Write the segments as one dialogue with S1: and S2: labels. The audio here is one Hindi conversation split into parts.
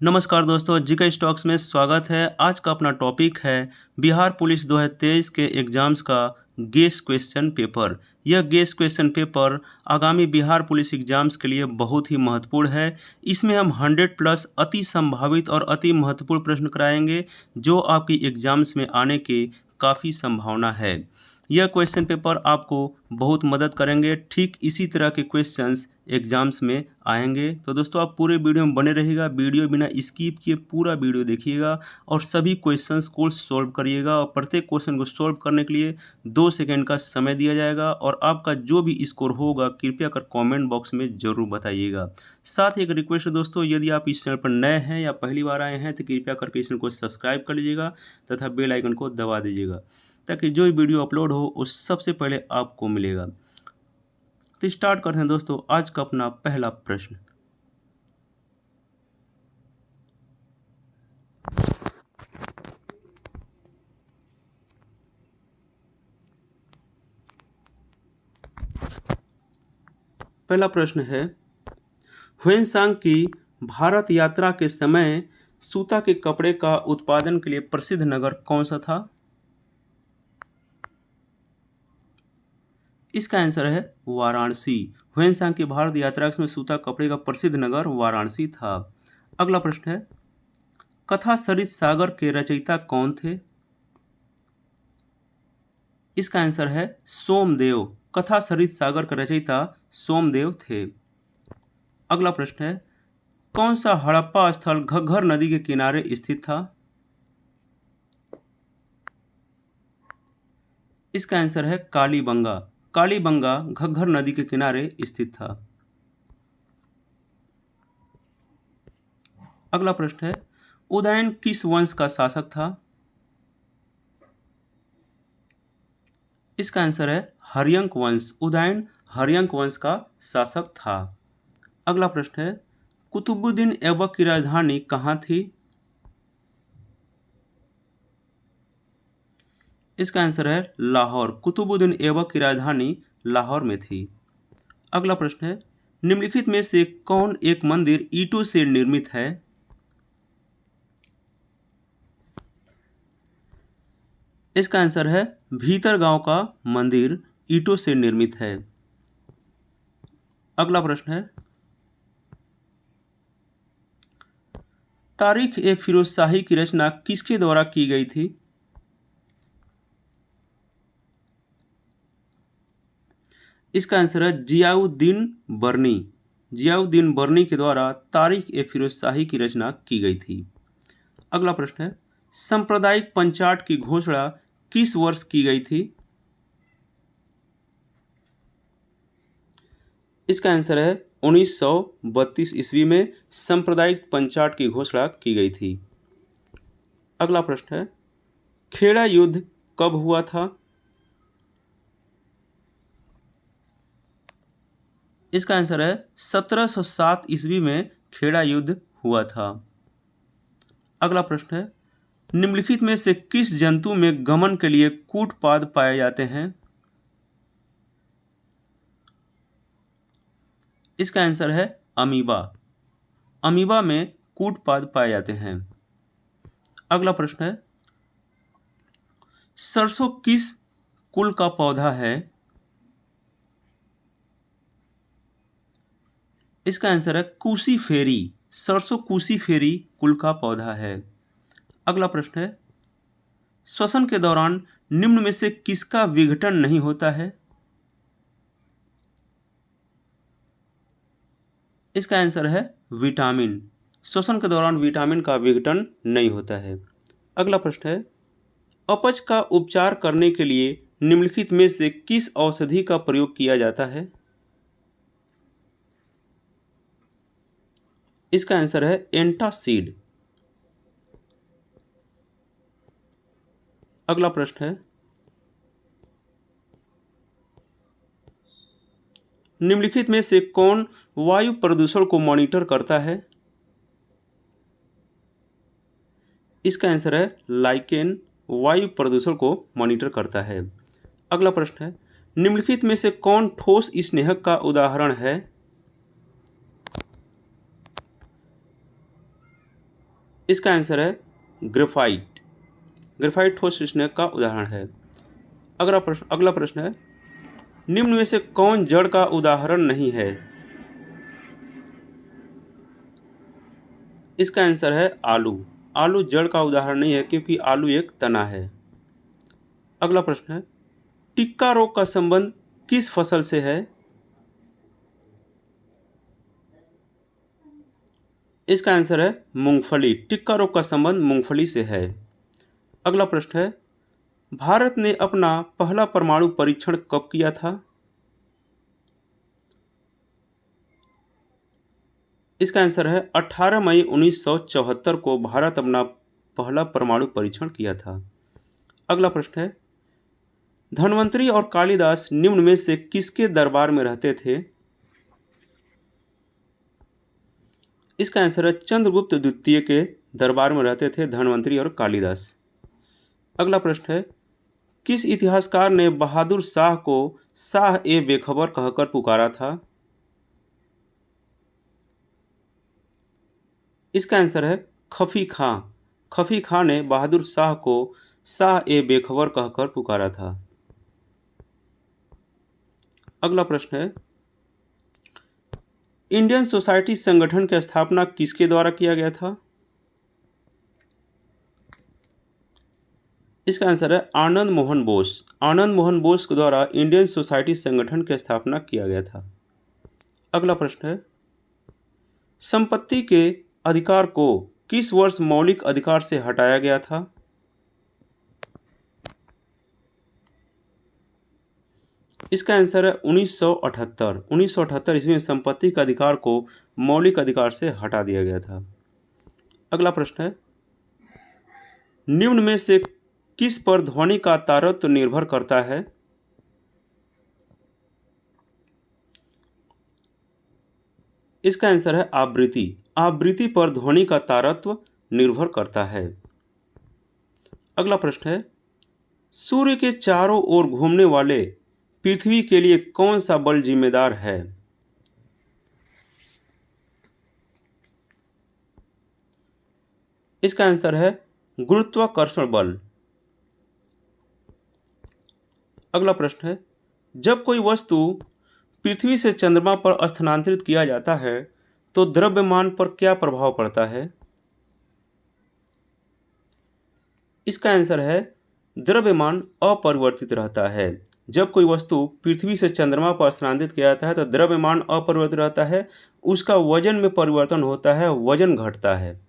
S1: नमस्कार दोस्तों, जीके स्टॉक्स में स्वागत है। आज का अपना टॉपिक है बिहार पुलिस 2023 के एग्ज़ाम्स का गेस क्वेश्चन पेपर। यह गेस क्वेश्चन पेपर आगामी बिहार पुलिस एग्ज़ाम्स के लिए बहुत ही महत्वपूर्ण है। इसमें हम 100 प्लस अति संभावित और अति महत्वपूर्ण प्रश्न कराएंगे जो आपकी एग्ज़ाम्स में आने की काफ़ी संभावना है। यह क्वेश्चन पेपर आपको बहुत मदद करेंगे। ठीक इसी तरह के क्वेश्चंस एग्जाम्स में आएंगे। तो दोस्तों आप पूरे वीडियो में बने रहिएगा, वीडियो बिना स्किप किए पूरा वीडियो देखिएगा और सभी क्वेश्चंस को सॉल्व करिएगा। और प्रत्येक क्वेश्चन को सॉल्व करने के लिए 2 सेकंड का समय दिया जाएगा और आपका जो भी स्कोर होगा कृपया कर कमेंट बॉक्स में ज़रूर बताइएगा। साथ ही एक रिक्वेस्ट है दोस्तों, यदि आप इस चैनल पर नए हैं या पहली बार आए हैं तो कृपया करके इस चैनल को सब्सक्राइब कर लीजिएगा तथा बेल आइकन को दबा दीजिएगा ताकि जो भी वीडियो अपलोड हो उस सबसे पहले आपको मिलेगा। तो स्टार्ट करते हैं दोस्तों आज का अपना पहला प्रश्न। पहला प्रश्न है, ह्वेनसांग की भारत यात्रा के समय सूता के कपड़े का उत्पादन के लिए प्रसिद्ध नगर कौन सा था? इसका आंसर है वाराणसी। ह्वेनसांग की भारत यात्रा के समय सूता कपड़े का प्रसिद्ध नगर वाराणसी था। अगला प्रश्न है, कथा सरित सागर के रचयिता कौन थे? इसका आंसर है सोमदेव। कथा सरित सागर के रचयिता सोमदेव थे। अगला प्रश्न है, कौन सा हड़प्पा स्थल घग्घर नदी के किनारे स्थित था? इसका आंसर है कालीबंगा। कालीबंगा घग्घर नदी के किनारे स्थित था। अगला प्रश्न है, उदयन किस वंश का शासक था? इसका आंसर है हर्यंक वंश। उदयन हर्यंक वंश का शासक था। अगला प्रश्न है, कुतुबुद्दीन ऐबक की राजधानी कहाँ थी? इसका आंसर है लाहौर। कुतुबुद्दीन ऐबक की राजधानी लाहौर में थी। अगला प्रश्न है, निम्नलिखित में से कौन एक मंदिर ईंटों से निर्मित है? इसका आंसर है भीतरगांव का मंदिर ईंटों से निर्मित है। अगला प्रश्न है, तारीख ए फिरोज शाही की रचना किसके द्वारा की गई थी? इसका आंसर है जियाउद्दीन बर्नी। जियाउद्दीन बर्नी के द्वारा तारीख ए फिरोज शाही की रचना की गई थी। अगला प्रश्न है, सांप्रदायिक पंचाट की घोषणा किस वर्ष की गई थी? इसका आंसर है 1932 ईस्वी में सांप्रदायिक पंचाट की घोषणा की गई थी। अगला प्रश्न है, खेड़ा युद्ध कब हुआ था? इसका आंसर है 1707 ईस्वी में खेड़ा युद्ध हुआ था। अगला प्रश्न है, निम्नलिखित में से किस जंतु में गमन के लिए कूटपाद पाए जाते हैं? इसका आंसर है अमीबा। अमीबा में कूटपाद पाए जाते हैं। अगला प्रश्न है, सरसों किस कुल का पौधा है? इसका आंसर है कूसीफेरी। सरसों कूसीफेरी कुल का पौधा है। अगला प्रश्न है, श्वसन के दौरान निम्न में से किसका विघटन नहीं होता है? इसका आंसर है विटामिन। श्वसन के दौरान विटामिन का विघटन नहीं होता है। अगला प्रश्न है, अपच का उपचार करने के लिए निम्नलिखित में से किस औषधि का प्रयोग किया जाता है? इसका आंसर है एंटासिड। अगला प्रश्न है, निम्नलिखित में से कौन वायु प्रदूषण को मॉनिटर करता है? इसका आंसर है लाइकेन वायु प्रदूषण को मॉनिटर करता है। अगला प्रश्न है, निम्नलिखित में से कौन ठोस स्नेहक का उदाहरण है? इसका आंसर है ग्रेफाइट। ग्रेफाइट ठोस स्नेक का उदाहरण है। अगला प्रश्न है, निम्न में से कौन जड़ का उदाहरण नहीं है? इसका आंसर है आलू। आलू जड़ का उदाहरण नहीं है क्योंकि आलू एक तना है। अगला प्रश्न है, टिक्का रोग का संबंध किस फसल से है? इसका आंसर है मूंगफली। टिक्का रोग का संबंध मूंगफली से है। अगला प्रश्न है, भारत ने अपना पहला परमाणु परीक्षण कब किया था? इसका आंसर है 18 मई 1974 को भारत अपना पहला परमाणु परीक्षण किया था। अगला प्रश्न है, धन्वंतरी और कालिदास निम्न में से किसके दरबार में रहते थे? इसका आंसर है चंद्रगुप्त द्वितीय के दरबार में रहते थे धन्वंतरी और कालिदास। अगला प्रश्न है, किस इतिहासकार ने बहादुर शाह को शाह ए बेखबर कहकर पुकारा था? इसका आंसर है खफी खां। खफी खां ने बहादुर शाह को शाह ए बेखबर कहकर पुकारा था। अगला प्रश्न है, इंडियन सोसाइटी संगठन की स्थापना किसके द्वारा किया गया था? इसका आंसर है आनंद मोहन बोस। आनंद मोहन बोस के द्वारा इंडियन सोसाइटी संगठन की स्थापना किया गया था। अगला प्रश्न है, संपत्ति के अधिकार को किस वर्ष मौलिक अधिकार से हटाया गया था? इसका आंसर है 1978। 1978 ईस्वी में संपत्ति के अधिकार को मौलिक अधिकार से हटा दिया गया था। अगला प्रश्न है, निम्न में से किस पर ध्वनि का तारतम्य निर्भर करता है? इसका आंसर है आवृत्ति। आवृत्ति पर ध्वनि का तारतम्य निर्भर करता है। अगला प्रश्न है, सूर्य के चारों ओर घूमने वाले पृथ्वी के लिए कौन सा बल जिम्मेदार है? इसका आंसर है गुरुत्वाकर्षण बल। अगला प्रश्न है, जब कोई वस्तु पृथ्वी से चंद्रमा पर स्थानांतरित किया जाता है तो द्रव्यमान पर क्या प्रभाव पड़ता है? इसका आंसर है द्रव्यमान अपरिवर्तित रहता है। जब कोई वस्तु पृथ्वी से चंद्रमा पर स्थानांतरित किया जाता है तो द्रव्यमान अपरिवर्तित रहता है, उसका वजन में परिवर्तन होता है, वजन घटता है।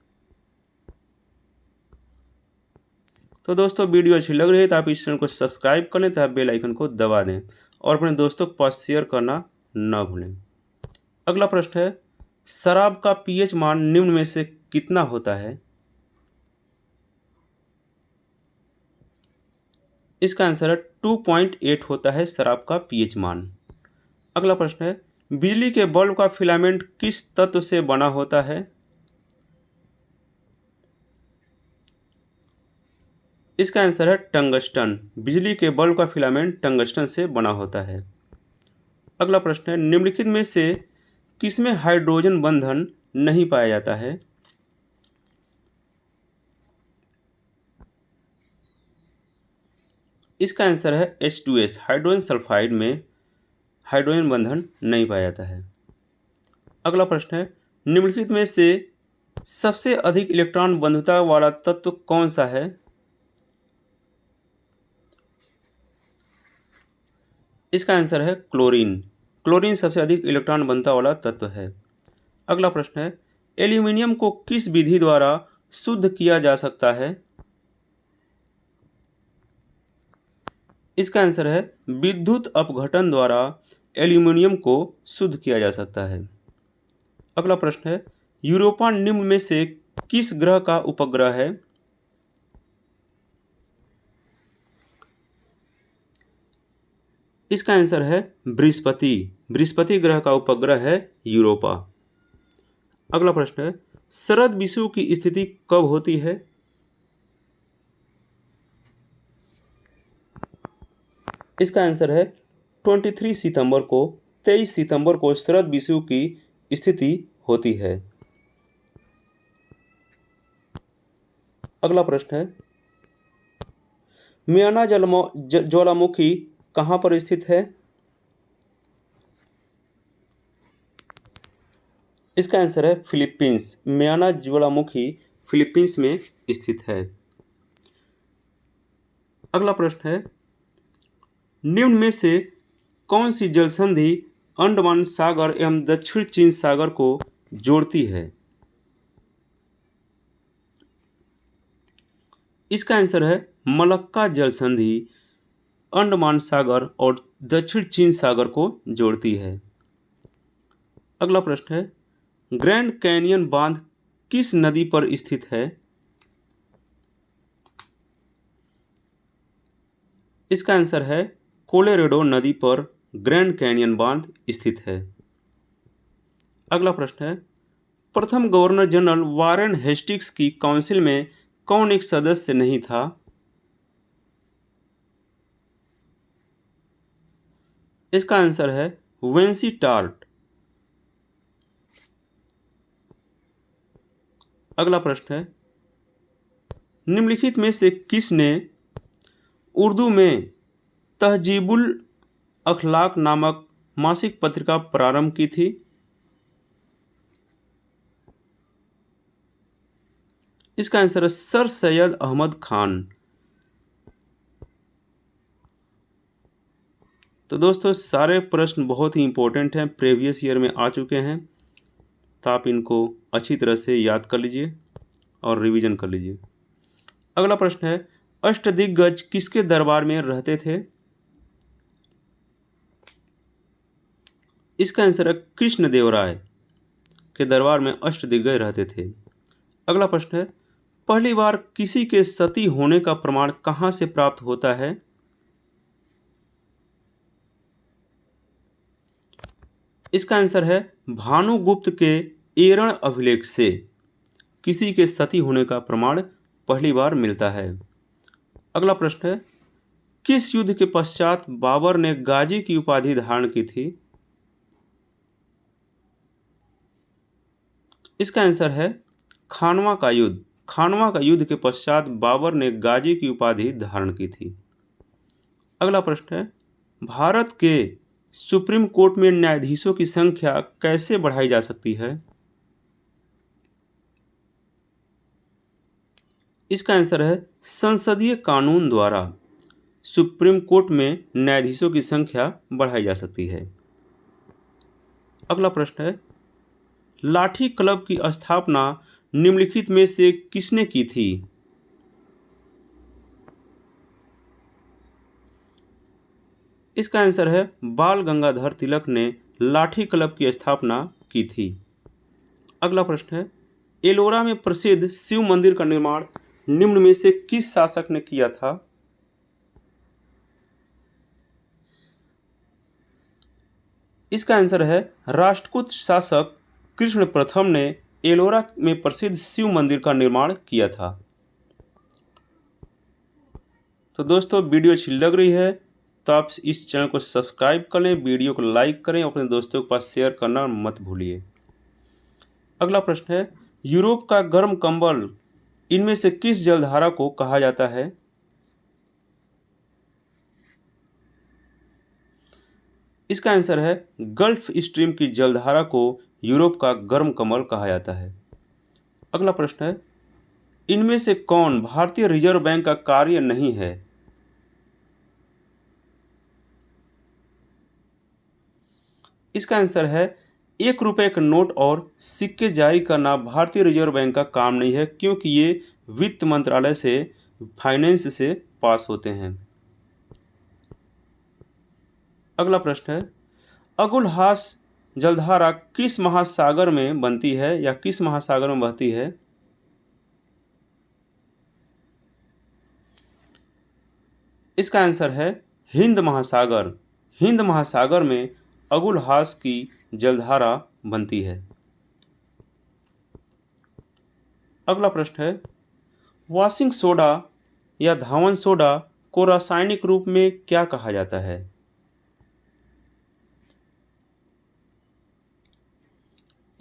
S1: तो दोस्तों, वीडियो अच्छी लग रही है तो आप इस चैनल को सब्सक्राइब कर लें तथा बेल आइकन को दबा दें और अपने दोस्तों के पास शेयर करना न भूलें। अगला प्रश्न है, शराब का पीएच मान निम्न में से कितना होता है? इसका आंसर है 2.8 होता है शराब का पीएच मान। अगला प्रश्न है, बिजली के बल्ब का फिलामेंट किस तत्व से बना होता है? इसका आंसर है टंगस्टन। बिजली के बल्ब का फिलामेंट टंगस्टन से बना होता है। अगला प्रश्न है, निम्नलिखित में से किसमें हाइड्रोजन बंधन नहीं पाया जाता है? इसका आंसर है H2S। हाइड्रोजन सल्फाइड में हाइड्रोजन बंधन नहीं पाया जाता है। अगला प्रश्न है, निम्नलिखित में से सबसे अधिक इलेक्ट्रॉन बंधुता वाला तत्व कौन सा है? इसका आंसर है क्लोरीन। क्लोरीन सबसे अधिक इलेक्ट्रॉन बंधुता वाला तत्व है। अगला प्रश्न है, एल्यूमिनियम को किस विधि द्वारा शुद्ध किया जा सकता है? इसका आंसर है विद्युत अपघटन द्वारा एल्यूमिनियम को शुद्ध किया जा सकता है। अगला प्रश्न है, यूरोपा निम्न में से किस ग्रह का उपग्रह है? इसका आंसर है बृहस्पति। बृहस्पति ग्रह का उपग्रह है यूरोपा। अगला प्रश्न है, शरद विषुव की स्थिति कब होती है? इसका आंसर है 23 सितंबर को। 23 सितंबर को शरद विषुव की स्थिति होती है। अगला प्रश्न है, म्याना ज्वालामुखी कहाँ पर स्थित है? इसका आंसर है फिलीपींस। म्याना ज्वालामुखी फिलीपींस में स्थित है। अगला प्रश्न है, निम्न में से कौन सी जल संधि अंडमान सागर एवं दक्षिण चीन सागर को जोड़ती है? इसका आंसर है मलक्का जल संधि अंडमान सागर और दक्षिण चीन सागर को जोड़ती है। अगला प्रश्न है, ग्रैंड कैनियन बांध किस नदी पर स्थित है? इसका आंसर है कोलोराडो नदी पर ग्रैंड कैनियन बांध स्थित है। अगला प्रश्न है, प्रथम गवर्नर जनरल वारेन हेस्टिंग्स की काउंसिल में कौन एक सदस्य नहीं था? इसका आंसर है वेंसी टार्ट। अगला प्रश्न है, निम्नलिखित में से किसने उर्दू में तहजीबुल अखलाक नामक मासिक पत्रिका प्रारंभ की थी? इसका आंसर है सर सैयद अहमद खान। तो दोस्तों सारे प्रश्न बहुत ही इंपॉर्टेंट हैं, प्रीवियस ईयर में आ चुके हैं, तो आप इनको अच्छी तरह से याद कर लीजिए और रिवीजन कर लीजिए। अगला प्रश्न है, अष्टदिग्गज किसके दरबार में रहते थे? इसका आंसर है कृष्णदेवराय के दरबार में अष्टदिग्गज रहते थे। अगला प्रश्न है, पहली बार किसी के सती होने का प्रमाण कहां से प्राप्त होता है? इसका आंसर है भानुगुप्त के एरण अभिलेख से किसी के सती होने का प्रमाण पहली बार मिलता है। अगला प्रश्न है, किस युद्ध के पश्चात बाबर ने गाजी की उपाधि धारण की थी? इसका आंसर है खानवा का युद्ध। खानवा का युद्ध के पश्चात बाबर ने गाजी की उपाधि धारण की थी। अगला प्रश्न है, भारत के सुप्रीम कोर्ट में न्यायाधीशों की संख्या कैसे बढ़ाई जा सकती है? इसका आंसर है संसदीय कानून द्वारा सुप्रीम कोर्ट में न्यायाधीशों की संख्या बढ़ाई जा सकती है। अगला प्रश्न है, लाठी क्लब की स्थापना निम्नलिखित में से किसने की थी? इसका आंसर है बाल गंगाधर तिलक ने लाठी क्लब की स्थापना की थी। अगला प्रश्न है, एलोरा में प्रसिद्ध शिव मंदिर का निर्माण निम्न में से किस शासक ने किया था? इसका आंसर है राष्ट्रकूट शासक कृष्ण प्रथम ने एलोरा में प्रसिद्ध शिव मंदिर का निर्माण किया था। तो दोस्तों वीडियो अच्छी लग रही है तो आप इस चैनल को सब्सक्राइब कर लें, वीडियो को लाइक करें, अपने दोस्तों के पास शेयर करना मत भूलिए। अगला प्रश्न है, यूरोप का गर्म कंबल इनमें से किस जलधारा को कहा जाता है? इसका आंसर है गल्फ स्ट्रीम की जलधारा को यूरोप का गर्म कंबल कहा जाता है। अगला प्रश्न है, इनमें से कौन भारतीय रिजर्व बैंक का कार्य नहीं है? इसका आंसर है 1 रुपए का नोट और सिक्के जारी करना भारतीय रिजर्व बैंक का काम नहीं है, क्योंकि ये वित्त मंत्रालय से फाइनेंस से पास होते हैं। अगला प्रश्न है, अगुलहास जलधारा किस महासागर में बनती है या किस महासागर में बहती है? इसका आंसर है हिंद महासागर। हिंद महासागर में अगुलहास की जलधारा बनती है। अगला प्रश्न है, वॉशिंग सोडा या धावन सोडा को रासायनिक रूप में क्या कहा जाता है?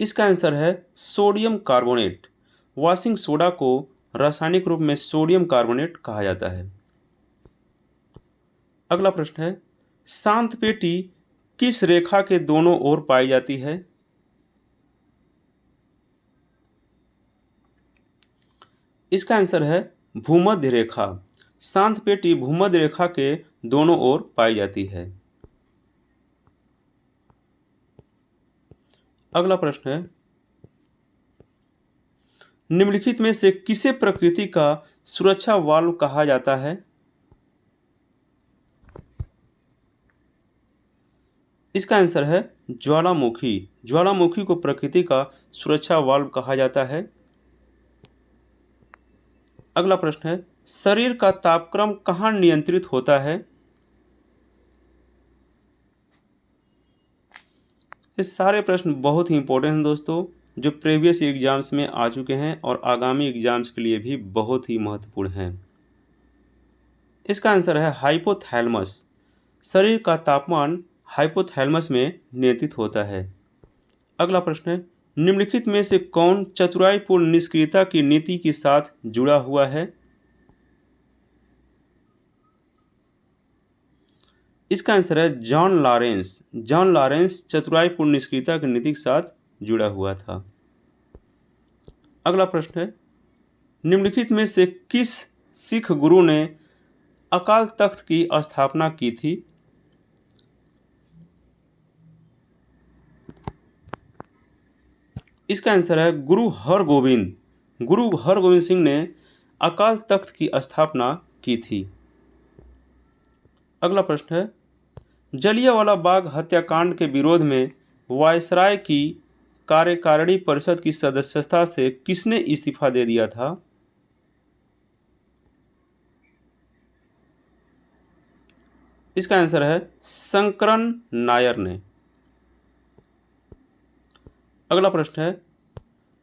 S1: इसका आंसर है सोडियम कार्बोनेट। वॉशिंग सोडा को रासायनिक रूप में सोडियम कार्बोनेट कहा जाता है। अगला प्रश्न है, शांत पेटी किस रेखा के दोनों ओर पाई जाती है? इसका आंसर है भूमध्य रेखा। शांत पेटी भूमध्य रेखा के दोनों ओर पाई जाती है। अगला प्रश्न है, निम्नलिखित में से किसे प्रकृति का सुरक्षा वाल्व कहा जाता है? इसका आंसर है ज्वालामुखी। ज्वालामुखी को प्रकृति का सुरक्षा वाल्व कहा जाता है। अगला प्रश्न है, शरीर का तापक्रम कहाँ नियंत्रित होता है? ये सारे प्रश्न बहुत ही इंपॉर्टेंट हैं दोस्तों, जो प्रीवियस एग्जाम्स में आ चुके हैं और आगामी एग्जाम्स के लिए भी बहुत ही महत्वपूर्ण हैं। इसका आंसर है हाइपोथैलेमस। शरीर का तापमान हाइपोथैलेमस में नियंत्रित होता है। अगला प्रश्न है, निम्नलिखित में से कौन चतुराईपूर्ण निष्क्रियता की नीति के साथ जुड़ा हुआ है? इसका आंसर है जॉन लॉरेंस। जॉन लॉरेंस चतुराईपूर्ण निष्क्रियता की नीति के साथ जुड़ा हुआ था। अगला प्रश्न है, निम्नलिखित में से किस सिख गुरु ने अकाल तख्त की स्थापना की थी? इसका आंसर है गुरु हरगोविंद। गुरु हरगोविंद सिंह ने अकाल तख्त की स्थापना की थी। अगला प्रश्न है, जलियांवाला बाग हत्याकांड के विरोध में वायसराय की कार्यकारिणी परिषद की सदस्यता से किसने इस्तीफा दे दिया था? इसका आंसर है शंकरन नायर ने। अगला प्रश्न है,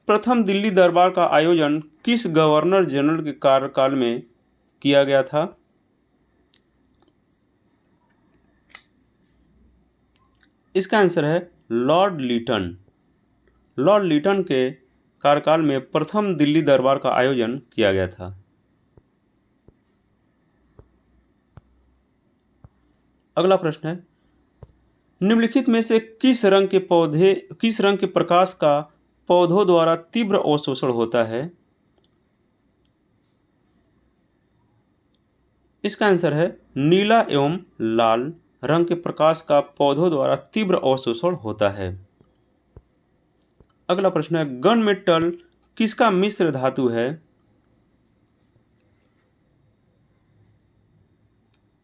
S1: प्रथम दिल्ली दरबार का आयोजन किस गवर्नर जनरल के कार्यकाल में किया गया था? इसका आंसर है लॉर्ड लीटन। लॉर्ड लीटन के कार्यकाल में प्रथम दिल्ली दरबार का आयोजन किया गया था। अगला प्रश्न है, निम्नलिखित में से किस रंग के प्रकाश का पौधों द्वारा तीव्र अवशोषण होता है? इसका आंसर है नीला एवं लाल रंग के प्रकाश का पौधों द्वारा तीव्र अवशोषण होता है। अगला प्रश्न है, गन मेटल किसका मिश्र धातु है?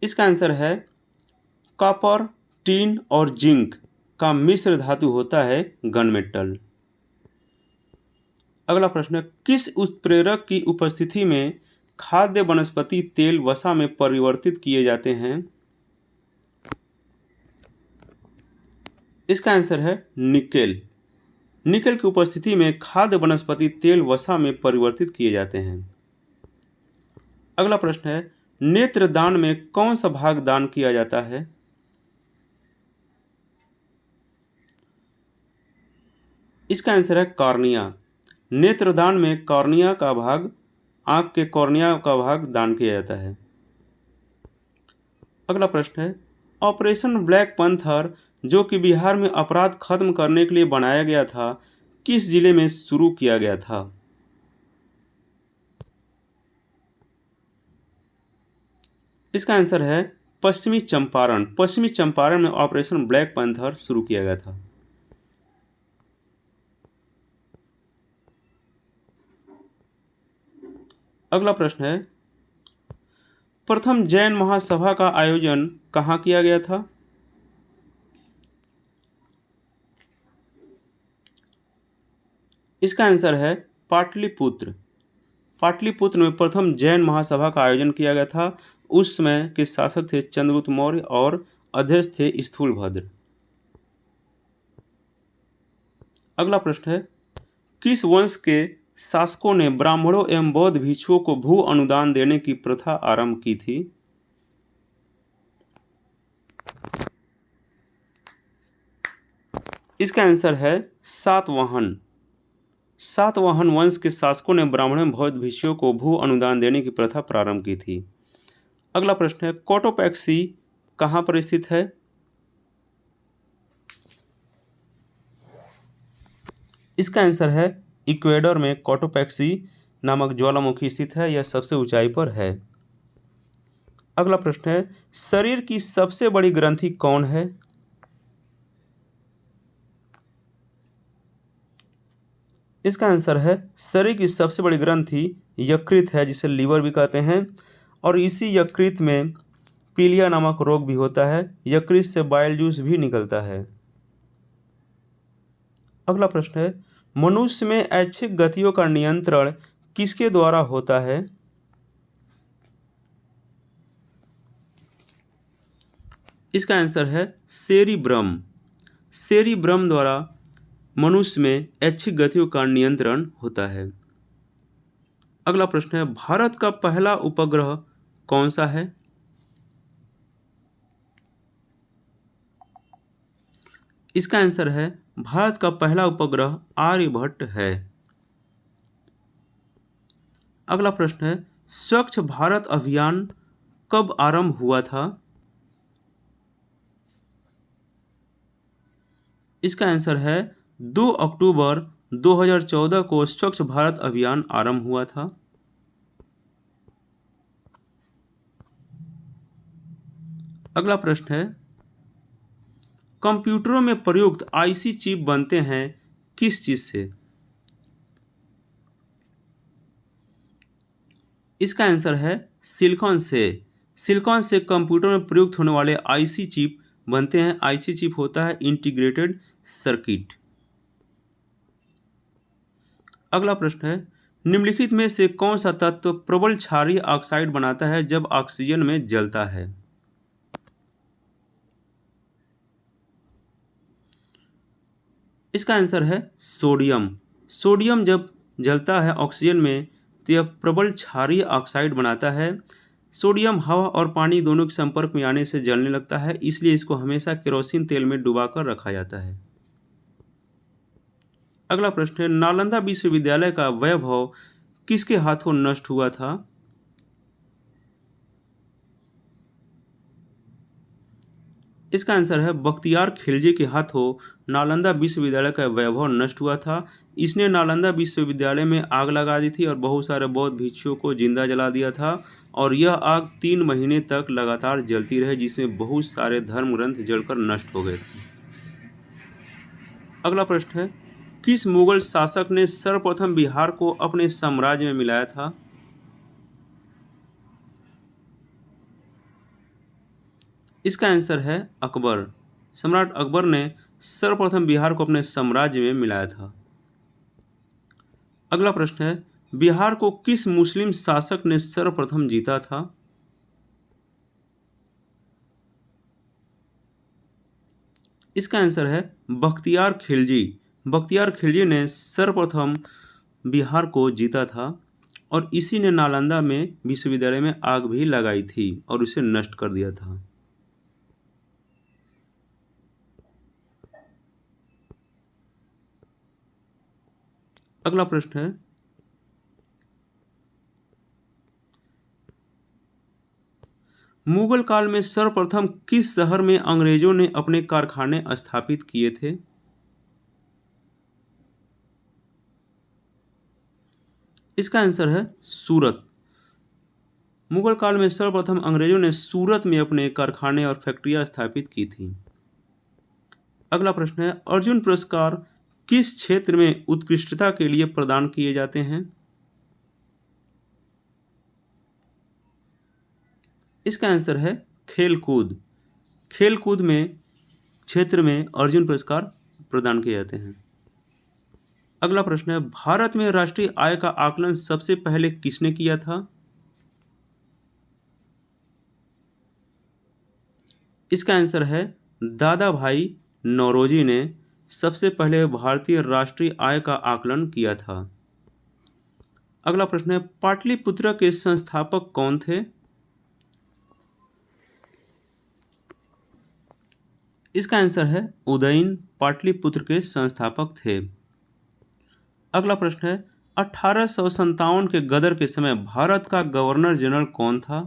S1: इसका आंसर है कॉपर, टीन और जिंक का मिश्र धातु होता है गन मेटल। अगला प्रश्न है, किस उत्प्रेरक की उपस्थिति में खाद्य वनस्पति तेल वसा में परिवर्तित किए जाते हैं? इसका आंसर है निकेल। निकेल की उपस्थिति में खाद्य वनस्पति तेल वसा में परिवर्तित किए जाते हैं। अगला प्रश्न है, नेत्र दान में कौन सा भाग दान किया जाता है? इसका आंसर है कॉर्निया। नेत्रदान में कॉर्निया का भाग, आंख के कॉर्निया का भाग दान किया जाता है। अगला प्रश्न है, ऑपरेशन ब्लैक पैंथर जो कि बिहार में अपराध खत्म करने के लिए बनाया गया था, किस जिले में शुरू किया गया था? इसका आंसर है पश्चिमी चंपारण। पश्चिमी चंपारण में ऑपरेशन ब्लैक पैंथर शुरू किया गया था। अगला प्रश्न है, प्रथम जैन महासभा का आयोजन कहाँ किया गया था? इसका आंसर है पाटलिपुत्र। पाटलिपुत्र में प्रथम जैन महासभा का आयोजन किया गया था। उस समय के शासक थे चंद्रगुप्त मौर्य और अध्यक्ष थे स्थूलभद्र। अगला प्रश्न है, किस वंश के शासकों ने ब्राह्मणों एवं बौद्ध भिक्षुओं को भू अनुदान देने की प्रथा आरंभ की थी? इसका आंसर है सातवाहन। सातवाहन वंश के शासकों ने ब्राह्मणों बौद्ध भिक्षुओं को भू अनुदान देने की प्रथा प्रारंभ की थी। अगला प्रश्न है, कोटोपैक्सी कहाँ पर स्थित है? इसका आंसर है इक्वेडर में कोटोपैक्सी नामक ज्वालामुखी स्थित है। यह सबसे ऊंचाई पर है। अगला प्रश्न है, शरीर की सबसे बड़ी ग्रंथि कौन है? इसका आंसर है शरीर की सबसे बड़ी ग्रंथि यकृत है, जिसे लीवर भी कहते हैं। और इसी यकृत में पीलिया नामक रोग भी होता है। यकृत से बाइल जूस भी निकलता है। अगला प्रश्न है, मनुष्य में ऐच्छिक गतियों का नियंत्रण किसके द्वारा होता है? इसका आंसर है सेरिब्रम। सेरिब्रम द्वारा मनुष्य में ऐच्छिक गतियों का नियंत्रण होता है। अगला प्रश्न है, भारत का पहला उपग्रह कौन सा है? इसका आंसर है भारत का पहला उपग्रह आर्यभट्ट है। अगला प्रश्न है, स्वच्छ भारत अभियान कब आरंभ हुआ था? इसका आंसर है 2 अक्टूबर 2014 को स्वच्छ भारत अभियान आरंभ हुआ था। अगला प्रश्न है, कंप्यूटरों में प्रयुक्त आईसी चिप बनते हैं किस चीज से? इसका आंसर है सिलिकॉन से। सिलिकॉन से कंप्यूटर में प्रयुक्त होने वाले आईसी चिप बनते हैं। आईसी चिप होता है इंटीग्रेटेड सर्किट। अगला प्रश्न है, निम्नलिखित में से कौन सा तत्व प्रबल क्षारीय ऑक्साइड बनाता है जब ऑक्सीजन में जलता है? इसका आंसर है सोडियम। सोडियम जब जलता है ऑक्सीजन में तो यह प्रबल क्षारीय ऑक्साइड बनाता है। सोडियम हवा और पानी दोनों के संपर्क में आने से जलने लगता है, इसलिए इसको हमेशा केरोसिन तेल में डुबाकर रखा जाता है। अगला प्रश्न है, नालंदा विश्वविद्यालय का वैभव किसके हाथों नष्ट हुआ था? इसका आंसर है बख्तियार खिलजी के हाथों नालंदा विश्वविद्यालय का वैभव नष्ट हुआ था। इसने नालंदा विश्वविद्यालय में आग लगा दी थी और बहुत सारे बौद्ध भिक्षुओं को जिंदा जला दिया था। और यह आग 3 महीने तक लगातार जलती रही, जिसमें बहुत सारे धर्म ग्रंथ जलकर नष्ट हो गए थे। अगला प्रश्न है, किस मुगल शासक ने सर्वप्रथम बिहार को अपने साम्राज्य में मिलाया था? इसका आंसर है अकबर। सम्राट अकबर ने सर्वप्रथम बिहार को अपने साम्राज्य में मिलाया था। अगला प्रश्न है, बिहार को किस मुस्लिम शासक ने सर्वप्रथम जीता था? इसका आंसर है बख्तियार खिलजी। बख्तियार खिलजी ने सर्वप्रथम बिहार को जीता था और इसी ने नालंदा में विश्वविद्यालय में आग भी लगाई थी और उसे नष्ट कर दिया था। अगला प्रश्न है, मुगल काल में सर्वप्रथम किस शहर में अंग्रेजों ने अपने कारखाने स्थापित किए थे? इसका आंसर है सूरत। मुगल काल में सर्वप्रथम अंग्रेजों ने सूरत में अपने कारखाने और फैक्ट्रियां स्थापित की थी। अगला प्रश्न है, अर्जुन पुरस्कार किस क्षेत्र में उत्कृष्टता के लिए प्रदान किए जाते हैं? इसका आंसर है खेलकूद। खेलकूद में क्षेत्र में अर्जुन पुरस्कार प्रदान किए जाते हैं। अगला प्रश्न है, भारत में राष्ट्रीय आय का आकलन सबसे पहले किसने किया था? इसका आंसर है दादा भाई नौरोजी ने सबसे पहले भारतीय राष्ट्रीय आय का आकलन किया था। अगला प्रश्न है, पाटलिपुत्र के संस्थापक कौन थे? इसका आंसर है उदयन पाटलिपुत्र के संस्थापक थे। अगला प्रश्न है 1857 के गदर के समय भारत का गवर्नर जनरल कौन था?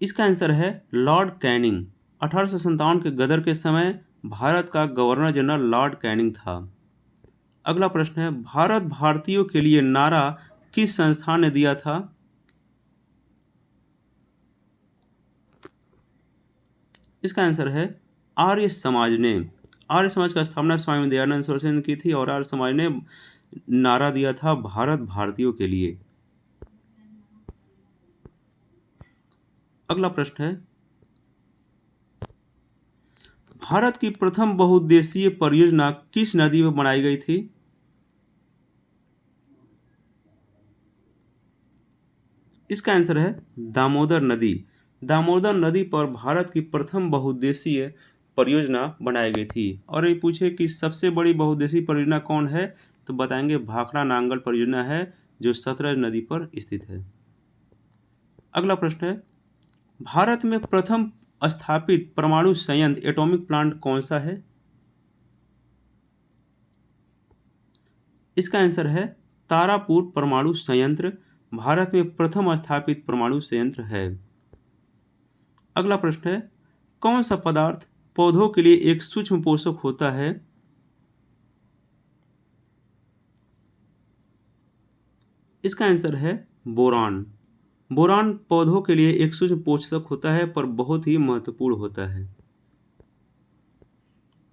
S1: इसका आंसर है लॉर्ड कैनिंग। 1857 के गदर के समय भारत का गवर्नर जनरल लॉर्ड कैनिंग था। अगला प्रश्न है भारत भारतीयों के लिए नारा किस संस्था ने दिया था? इसका आंसर है आर्य समाज ने। आर्य समाज का स्थापना स्वामी दयानंद सरस्वती ने की थी और आर्य समाज ने नारा दिया था भारत भारतीयों के लिए। अगला प्रश्न है भारत की प्रथम बहुउद्देशीय परियोजना किस नदी पर बनाई गई थी? इसका आंसर है दामोदर नदी। दामोदर नदी पर भारत की प्रथम बहुउद्देशीय परियोजना बनाई गई थी। और ये पूछे कि सबसे बड़ी बहुउद्देशीय परियोजना कौन है, तो बताएंगे भाखड़ा नांगल परियोजना है जो सतलज नदी पर स्थित है। अगला प्रश्न है भारत में प्रथम स्थापित परमाणु संयंत्र एटॉमिक प्लांट कौन सा है? इसका आंसर है तारापुर परमाणु संयंत्र भारत में प्रथम स्थापित परमाणु संयंत्र है। अगला प्रश्न है कौन सा पदार्थ पौधों के लिए एक सूक्ष्म पोषक होता है? इसका आंसर है बोरान। बोरान पौधों के लिए एक सूक्ष्म पोषक होता है पर बहुत ही महत्वपूर्ण होता है।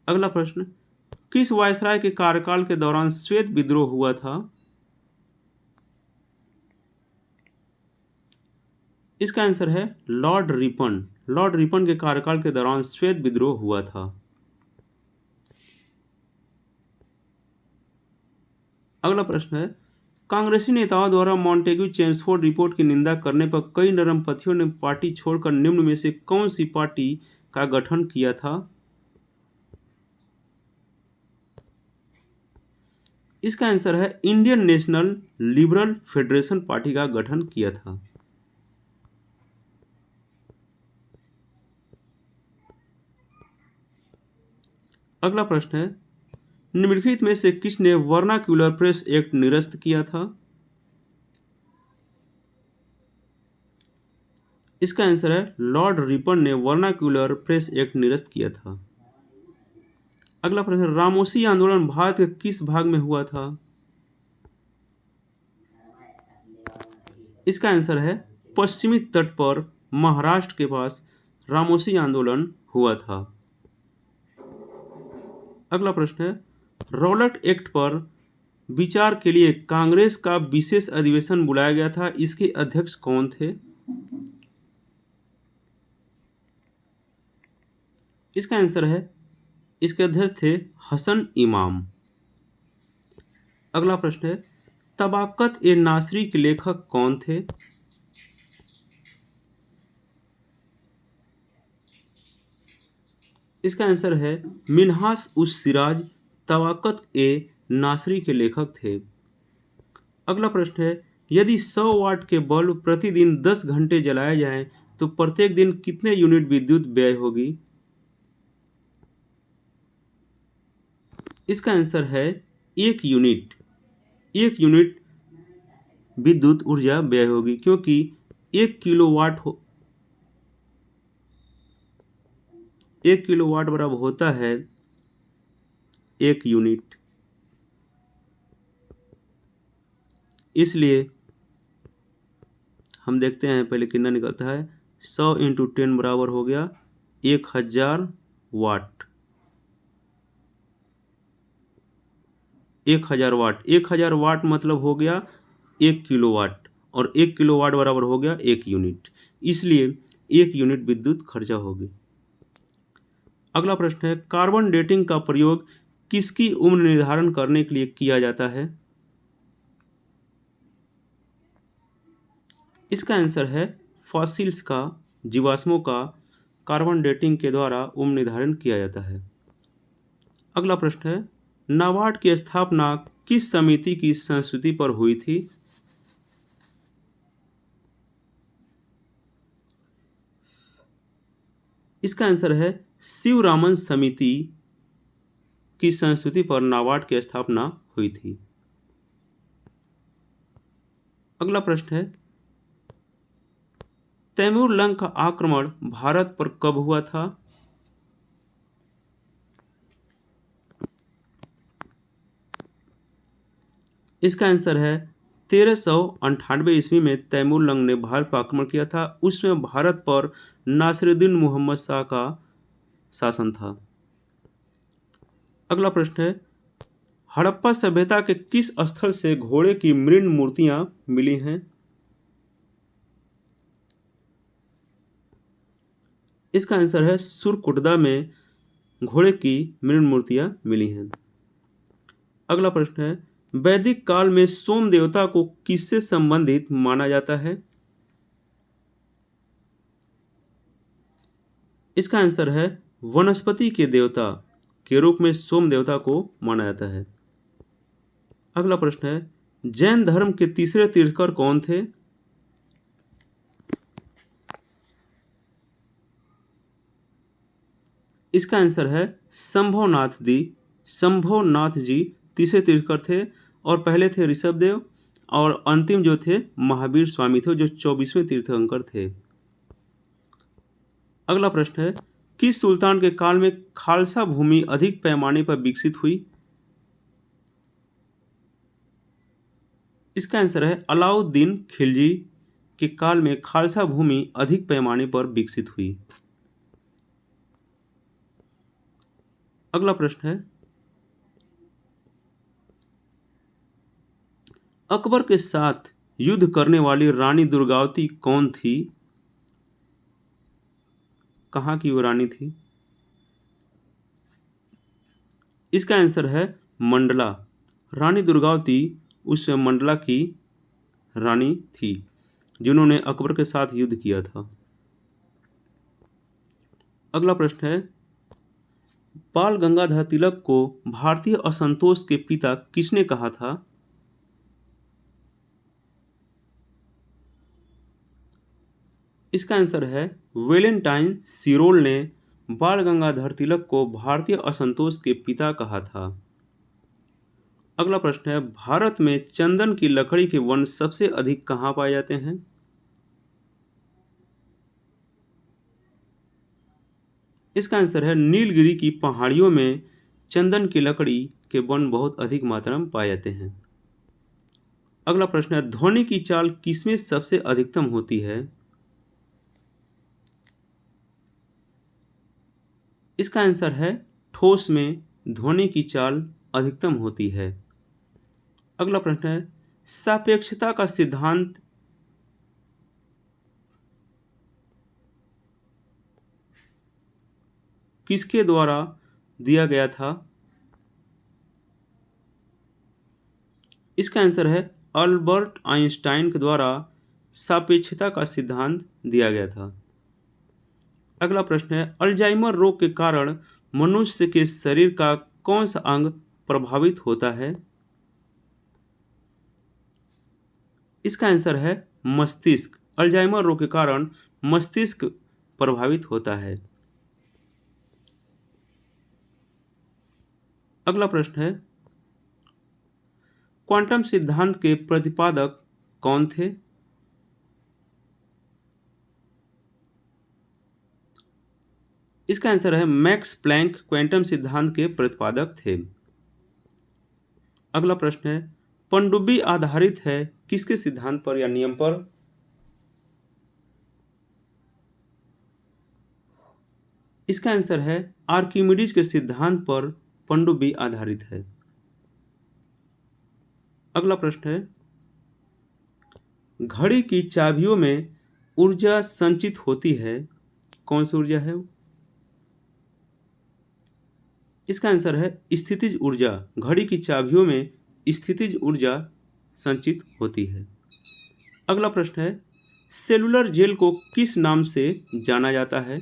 S1: अगला प्रश्न किस वायसराय के कार्यकाल के दौरान श्वेत विद्रोह हुआ था? इसका आंसर है लॉर्ड रिपन। लॉर्ड रिपन के कार्यकाल के दौरान श्वेत विद्रोह हुआ था। अगला प्रश्न है कांग्रेसी नेताओं द्वारा मॉन्टेग्यू चेम्सफोर्ड रिपोर्ट की निंदा करने पर कई नरमपंथियों ने पार्टी छोड़कर निम्न में से कौन सी पार्टी का गठन किया था? इसका आंसर है Indian national liberal federation party का गठन किया था। अगला प्रश्न है निम्नलिखित में से किसने वर्नाक्यूलर प्रेस एक्ट निरस्त किया था? इसका आंसर है लॉर्ड रिपन ने वर्नाक्यूलर प्रेस एक्ट निरस्त किया था। अगला प्रश्न रामोसी आंदोलन भारत के किस भाग में हुआ था? इसका आंसर है पश्चिमी तट पर महाराष्ट्र के पास रामोसी आंदोलन हुआ था। अगला प्रश्न है रॉलेट एक्ट पर विचार के लिए कांग्रेस का विशेष अधिवेशन बुलाया गया था, इसके अध्यक्ष कौन थे? इसका आंसर है इसके अध्यक्ष थे हसन इमाम। अगला प्रश्न है तबाकत ए नासरी के लेखक कौन थे? इसका आंसर है मिन्हास उस सिराज तबाकत ए नासरी के लेखक थे। अगला प्रश्न है यदि 100 वाट के बल्ब प्रतिदिन 10 घंटे जलाए जाएं तो प्रत्येक दिन कितने यूनिट विद्युत व्यय होगी? इसका आंसर है 1 यूनिट। 1 यूनिट विद्युत ऊर्जा व्यय होगी क्योंकि 1 किलोवाट 1 किलोवाट बराबर होता है 1 यूनिट। इसलिए हम देखते हैं पहले कितना निकलता है 100 × 10 बराबर हो गया 1000 वाट। 1000 वाट 1000 वाट मतलब हो गया 1 किलोवाट और 1 किलोवाट बराबर हो गया 1 यूनिट, इसलिए 1 यूनिट विद्युत खर्चा होगी। अगला प्रश्न है कार्बन डेटिंग का प्रयोग किसकी उम्र निर्धारण करने के लिए किया जाता है? इसका आंसर है फॉसिल्स का जीवाश्मों का कार्बन डेटिंग के द्वारा उम्र निर्धारण किया जाता है। अगला प्रश्न है नाबार्ड की स्थापना किस समिति की संस्तुति पर हुई थी? इसका आंसर है शिवरामन समिति की संस्तुति पर नाबार्ड की स्थापना हुई थी? अगला प्रश्न है, तैमूर लंग का आक्रमण भारत पर कब हुआ था? इसका आंसर है 1398 ईस्वी में तैमूर लंग ने भारत पर आक्रमण किया था। उसमें भारत पर नासिरुद्दीन मोहम्मद शाह का शासन था। अगला प्रश्न है, हड़प्पा सभ्यता के किस स्थल से घोड़े की मृण मूर्तियां मिली हैं? इसका आंसर है सुरकुटदा में घोड़े की मृण मूर्तियां मिली हैं। अगला प्रश्न है, वैदिक काल में सोम देवता को किससे संबंधित माना जाता है? इसका आंसर है वनस्पति के देवता के रूप में सोम देवता को माना जाता है। अगला प्रश्न है, जैन धर्म के तीसरे तीर्थंकर कौन थे? इसका आंसर है संभवनाथ जी तीसरे तीर्थंकर थे और पहले थे ऋषभदेव और अंतिम जो थे महावीर स्वामी थे जो 24वें तीर्थंकर थे। अगला प्रश्न है, किस सुल्तान के काल में खालसा भूमि अधिक पैमाने पर विकसित हुई? इसका आंसर है अलाउद्दीन खिलजी के काल में खालसा भूमि अधिक पैमाने पर विकसित हुई। अगला प्रश्न है, अकबर के साथ युद्ध करने वाली रानी दुर्गावती कौन थी? कहाँ की वो रानी थी? इसका आंसर है मंडला। रानी दुर्गावती उस मंडला की रानी थी जिन्होंने अकबर के साथ युद्ध किया था। अगला प्रश्न है, बाल गंगाधर तिलक को भारतीय असंतोष के पिता किसने कहा था? इसका आंसर है वेलेंटाइन सिरोल ने बाल गंगाधर तिलक को भारतीय असंतोष के पिता कहा था। अगला प्रश्न है, भारत में चंदन की लकड़ी के वन सबसे अधिक कहाँ पाए जाते हैं? इसका आंसर है नीलगिरी की पहाड़ियों में चंदन की लकड़ी के वन बहुत अधिक मात्रा में पाए जाते हैं। अगला प्रश्न है, ध्वनि की चाल किसमें सबसे अधिकतम होती है? इसका आंसर है ठोस में ध्वनि की चाल अधिकतम होती है। अगला प्रश्न है, सापेक्षता का सिद्धांत किसके द्वारा दिया गया था? इसका आंसर है अल्बर्ट आइंस्टाइन के द्वारा सापेक्षता का सिद्धांत दिया गया था। अगला प्रश्न है, अल्जाइमर रोग के कारण मनुष्य के शरीर का कौन सा अंग प्रभावित होता है? इसका आंसर है मस्तिष्क। अल्जाइमर रोग के कारण मस्तिष्क प्रभावित होता है। अगला प्रश्न है, क्वांटम सिद्धांत के प्रतिपादक कौन थे? इसका आंसर है मैक्स प्लैंक क्वांटम सिद्धांत के प्रतिपादक थे। अगला प्रश्न है, पनडुब्बी आधारित है किसके सिद्धांत पर या नियम पर? इसका आंसर है आर्किमिडीज के सिद्धांत पर पनडुब्बी आधारित है। अगला प्रश्न है, घड़ी की चाबियों में ऊर्जा संचित होती है, कौन सी ऊर्जा है? इसका आंसर है स्थितिज ऊर्जा। घड़ी की चाबियों में स्थितिज ऊर्जा संचित होती है। अगला प्रश्न है, सेलुलर जेल को किस नाम से जाना जाता है?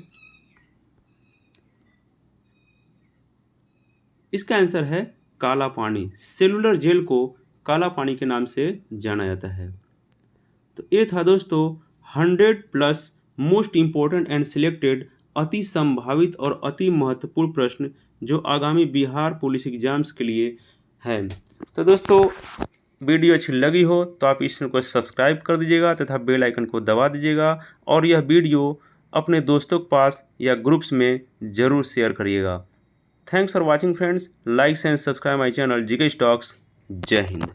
S1: इसका आंसर है काला पानी। सेलुलर जेल को काला पानी के नाम से जाना जाता है। तो ये था दोस्तों 100+ मोस्ट इंपॉर्टेंट एंड सिलेक्टेड अति संभावित और अति महत्वपूर्ण प्रश्न जो आगामी बिहार पुलिस एग्जाम्स के लिए है। तो दोस्तों, वीडियो अच्छी लगी हो तो आप इस चैनल को सब्सक्राइब कर दीजिएगा तथा बेल आइकन को दबा दीजिएगा और यह वीडियो अपने दोस्तों के पास या ग्रुप्स में ज़रूर शेयर करिएगा। Thanks for watching friends. Like and subscribe my channel GK stocks. जय हिंद।